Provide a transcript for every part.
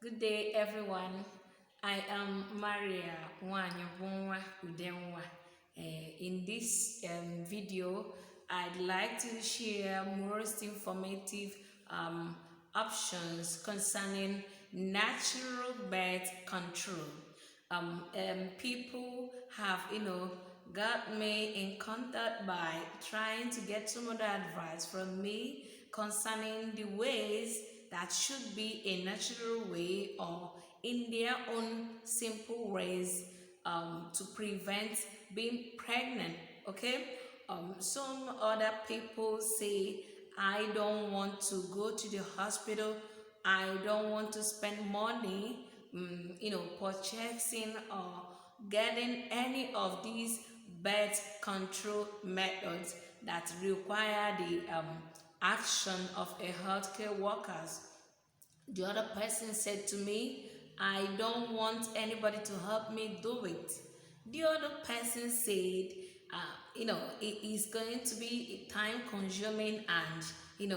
Good day, everyone. I am Maria Wanyabunwa Udenwa. In this video, I'd like to share most informative um, options concerning natural birth control. People have, got me in contact by trying to get some other advice from me concerning the ways that should be a natural way or in their own simple ways to prevent being pregnant. Okay, some other people say, I don't want to go to the hospital, I don't want to spend money, purchasing or getting any of these birth control methods that require the action of a healthcare workers. The other person said to me, I don't want anybody to help me do it. The other person said, it is going to be time consuming and,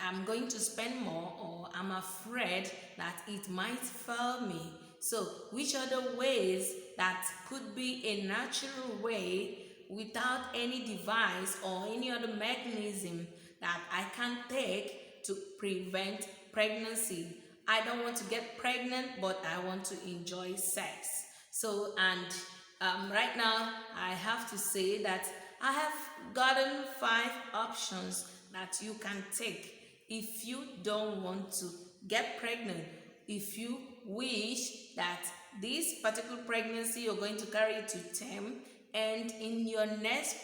I'm going to spend more or I'm afraid that it might fail me. So, which are the ways that could be a natural way without any device or any other mechanism that I can take to prevent pregnancy? I don't want to get pregnant, but I want to enjoy sex. So, and right now, I have to say that I have gotten 5 options that you can take if you don't want to get pregnant. If you wish that this particular pregnancy you're going to carry it to term, and in your next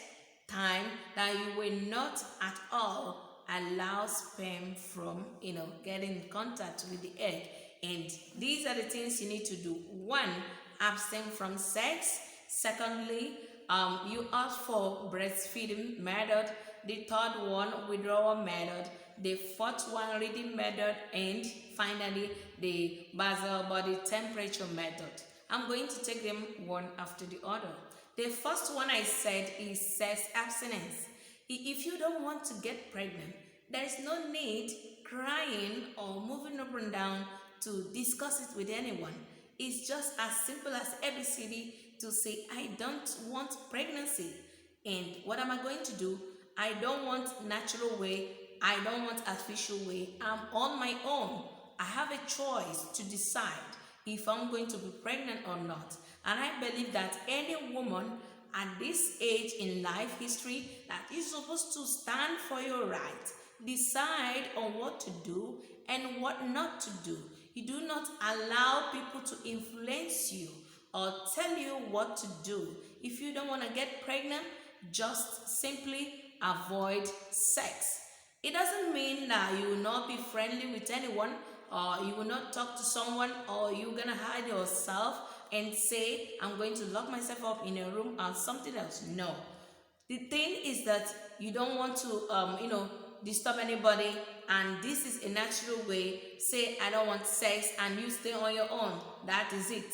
time that you will not at all allow sperm from getting in contact with the egg. And these are the things you need to do. 1, abstain from sex. Secondly, you opt for breastfeeding method. The third one, withdrawal method. The fourth one, reading method. And finally, the basal body temperature method. I'm going to take them one after the other. The first one I said is sex abstinence. If you don't want to get pregnant, there is no need crying or moving up and down to discuss it with anyone. It's just as simple as ABCD to say, I don't want pregnancy. And what am I going to do? I don't want natural way. I don't want artificial way. I'm on my own. I have a choice to decide if I'm going to be pregnant or not. And I believe that any woman at this age in life history that is supposed to stand for your right, decide on what to do and what not to do. You do not allow people to influence you or tell you what to do. If you don't want to get pregnant, just simply avoid sex. It doesn't mean that you will not be friendly with anyone, or you will not talk to someone, or you're gonna hide yourself and say, I'm going to lock myself up in a room or something else. No. The thing is that you don't want to disturb anybody, and this is a natural way. Say, I don't want sex, and you stay on your own. That is it.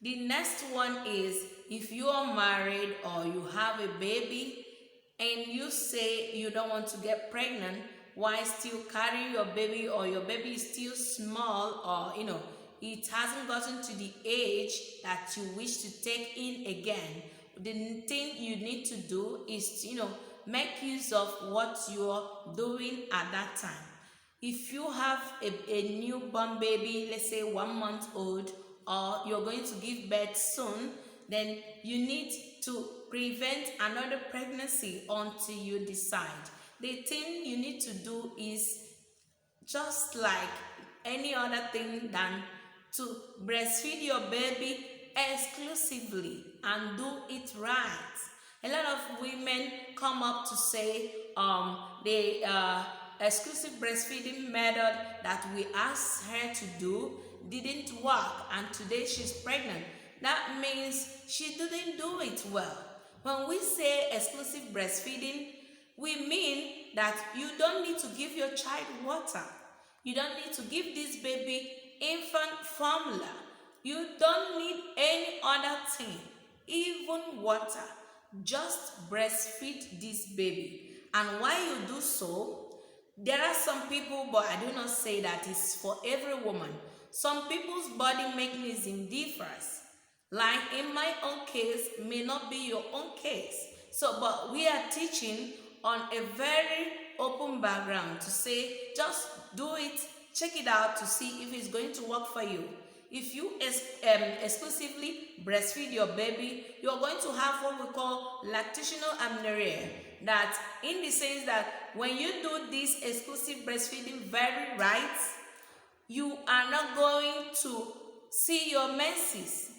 The next one is, if you are married or you have a baby and you say you don't want to get pregnant while still carrying your baby, or your baby is still small, or it hasn't gotten to the age that you wish to take in again, the thing you need to do is make use of what you're doing at that time. If you have a newborn baby, let's say 1 month old, or you're going to give birth soon, then you need to prevent another pregnancy until you decide. The thing you need to do is just like any other thing than to breastfeed your baby exclusively and do it right. A lot of women come up to say the exclusive breastfeeding method that we asked her to do didn't work, and today she's pregnant. That means she didn't do it well. When we say exclusive breastfeeding, we mean that you don't need to give your child water. You don't need to give this baby infant formula. You don't need any other thing, even water. Just breastfeed this baby. And while you do so, There are some people, but I do not say that it's for every woman. Some people's body mechanism differs. Like in my own case, may not be your own case. So, but we are teaching on a very open background to say, just do it, check it out to see if it's going to work for you. If you exclusively breastfeed your baby, you're going to have what we call lactational amenorrhea. That in the sense that when you do this exclusive breastfeeding very right, you are not going to see your menses.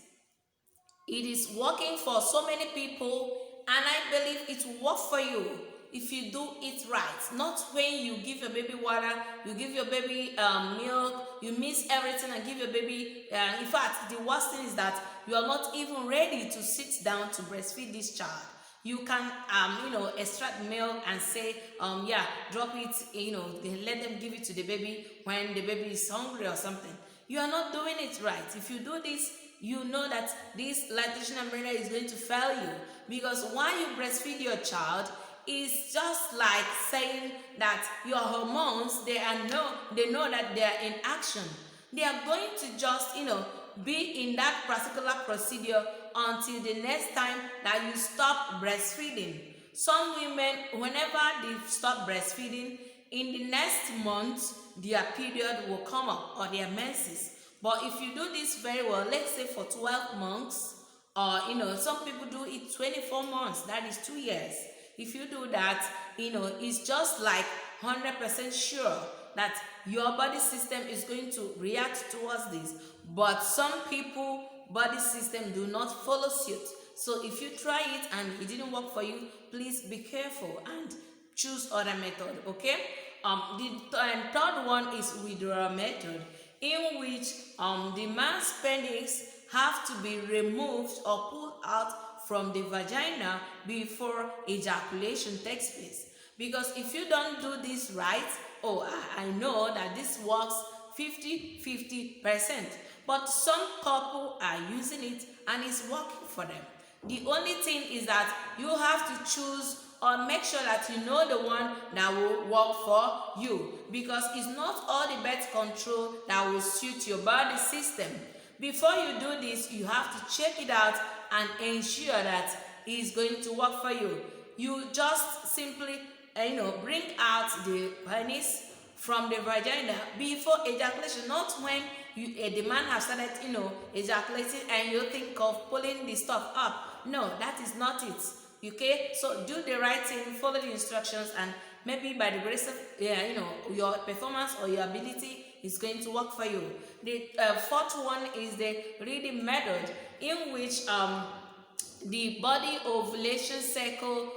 It is working for so many people, and I believe it will work for you if you do it right. Not when you give your baby water, you give your baby milk, you mix everything and give your baby. In fact, the worst thing is that you are not even ready to sit down to breastfeed this child. You can, extract milk and say, yeah, drop it, let them give it to the baby when the baby is hungry or something. You are not doing it right. If you do this, you know that this lactation amenorrhea is going to fail you, because while you breastfeed your child, it's just like saying that your hormones, they know that they are in action. They are going to just, be in that particular procedure until the next time that you stop breastfeeding. Some women, whenever they stop breastfeeding, in the next month, their period will come up, or their menses. But if you do this very well, let's say for 12 months, or some people do it 24 months, that is 2 years. If you do that, it's just like 100% sure that your body system is going to react towards this. But some people body system do not follow suit. So if you try it and it didn't work for you, please be careful and choose other method. Okay. The third one is withdrawal method, in which the man's penis have to be removed or pulled out from the vagina before ejaculation takes place. Because if you don't do this right, I know that this works 50-50%. But some couple are using it and it's working for them. The only thing is that you have to choose or make sure that you know the one that will work for you, because it's not all the birth control that will suit your body system. Before you do this, you have to check it out and ensure that it's going to work for you. You just simply bring out the penis from the vagina before ejaculation, not when the man has started ejaculating and you think of pulling the stuff up. No, that is not it. Okay, so do the right thing, follow the instructions, and maybe by the grace of your performance or your ability is going to work for you. The fourth one is the reading method, in which the body ovulation cycle,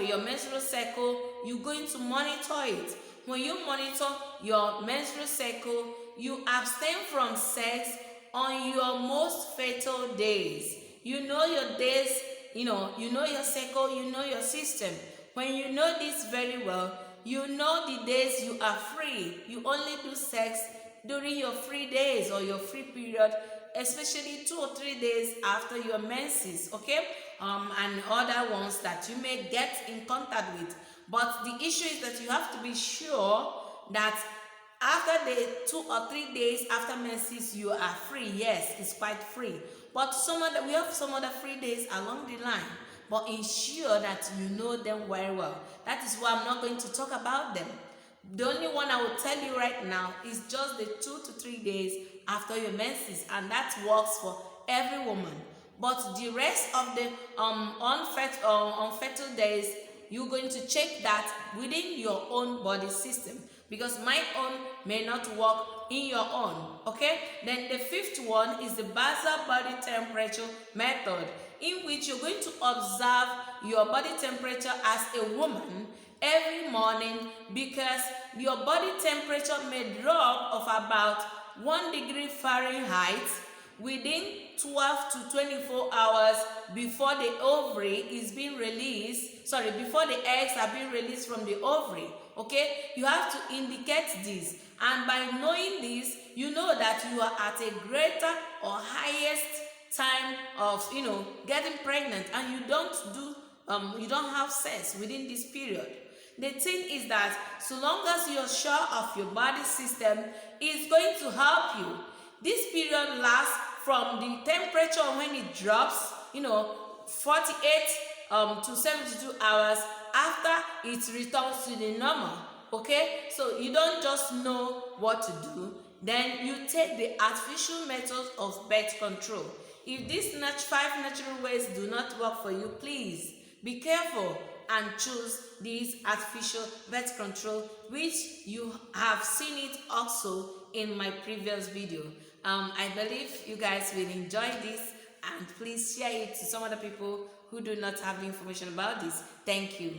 your menstrual cycle, you're going to monitor it. When you monitor your menstrual cycle, you abstain from sex on your most fertile days. You know your days, you know your cycle, you know your system. When you know this very well, you know the days you are free. You only do sex during your free days or your free period, especially 2 or 3 days after your menses, okay? And other ones that you may get in contact with. But the issue is that you have to be sure that after the 2 or 3 days after menses, you are free. Yes, it's quite free. But we have some other free days along the line. But ensure that you know them very well. That is why I'm not going to talk about them. The only one I will tell you right now is just the 2 to 3 days after your menses, and that works for every woman. But the rest of the unfertile days, you're going to check that within your own body system, because my own may not work in your own. Okay, then the fifth one is the basal body temperature method, in which you're going to observe your body temperature as a woman every morning, because your body temperature may drop of about 1 degree Fahrenheit within 12 to 24 hours before the ovary is being released, before the eggs are being released from the ovary. Okay, you have to indicate this, and by knowing this, you know that you are at a greater or highest time of getting pregnant, and you don't have sex within this period. The thing is that so long as you're sure of your body system, it's going to help you. This period lasts from the temperature when it drops, 48 to 72 hours after it returns to the normal. Okay, so you don't just know what to do, then you take the artificial methods of birth control. If these 5 natural ways do not work for you, please be careful and choose this artificial birth control, which you have seen it also in my previous video. I believe you guys will enjoy this, and please share it to some other people who do not have the information about this. Thank you.